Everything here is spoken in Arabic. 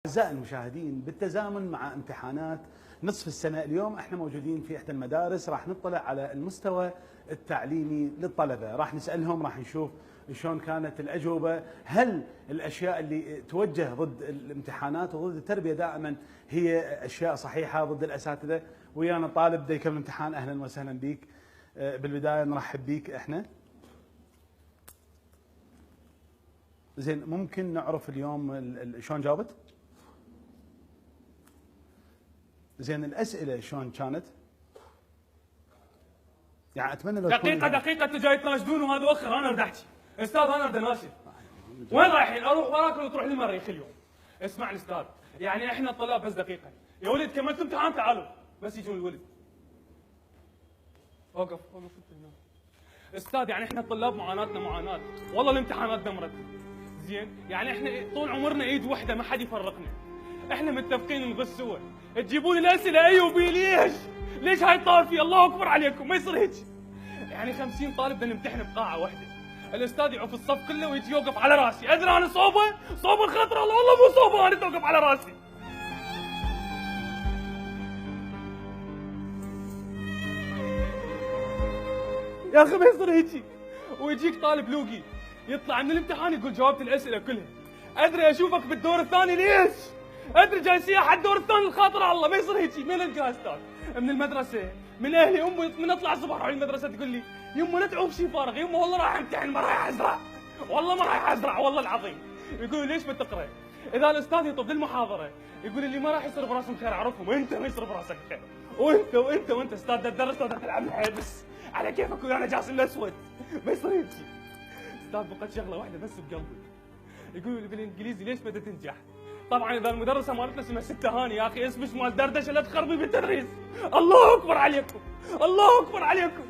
أعزائي المشاهدين، بالتزامن مع امتحانات نصف السنة اليوم احنا موجودين في إحدى المدارس، راح نطلع على المستوى التعليمي للطلبة، راح نسألهم، راح نشوف شلون كانت الأجوبة، هل الأشياء اللي توجه ضد الامتحانات وضد التربية دائما هي أشياء صحيحة ضد الأساتذة. ويانا طالب بده يكمل الامتحان، أهلا وسهلا بيك. بالبداية نرحب بيك احنا. زين، ممكن نعرف اليوم شلون جاوبت؟ زين، الأسئلة شلون كانت؟ يعني أتمنى لو دقيقة أنت جاي تناشدون وهذا وخر، أنا بدي أحكي. أستاذ أنا بدي أناشد. وين رايحين؟ أروح وراك ولا تروح للمريخ اليوم؟ اسمع الأستاذ، يعني إحنا الطلاب بس دقيقة، يا ولد كملت امتحان تعالوا، بس يجون الولد. وقف أنت هنا. أستاذ يعني إحنا الطلاب معاناتنا معاناة، والله الامتحانات دمرت. زين، يعني إحنا طول عمرنا إيد وحدة ما حد يفرقنا. إحنا متفقين نغش سوا، تجيبون الأسئلة أي وبي ليش؟ ليش هاي الطائفة؟ الله أكبر عليكم، ما يصير هيك. يعني 50 طالب بدنا نمتحن بقاعة واحدة. الأستاذ يعوف الصف كله ويجي يوقف على راسي، أدري أنا صوبة؟ صوب الخطر، الله والله مو صوبة أنا توقف على راسي. يا أخي ما يصير هيك. ويجيك طالب لوقي يطلع من الامتحان يقول جاوبت الأسئلة كلها. أدري أشوفك بالدور الثاني ليش؟ أدري جاي سياح على الدور الثاني الخاطر الله، ما يصير هيك. من القى أستاذ؟ من المدرسة، من أهلي، أمي من أطلع الصبح أروح المدرسة تقول لي يمه لا تعوف شي فارغ، يمه والله راح امتحن ما راح أزرع، والله ما راح أزرع والله العظيم. يقولوا ليش ما تقرأ؟ إذا الأستاذ يطب للمحاضرة يقول اللي ما راح يصير براسهم خير أعرفهم، وأنت ما يصير براسك خير، وأنت أستاذ تدرس ولا تلعب الحبس على كيفك ويانا جاسم الأسود، ما يصير هيك. أستاذ بقت شغلة واحدة بس بقلبي، يقولوا لي بالإنجليزي ليش بدها تنجح؟ طبعا اذا المدرسه مالتنا اسمها ست هاني يا اخي، اسمش مال دردشه لا تخربي بالتدريس. الله اكبر عليكم، الله اكبر عليكم.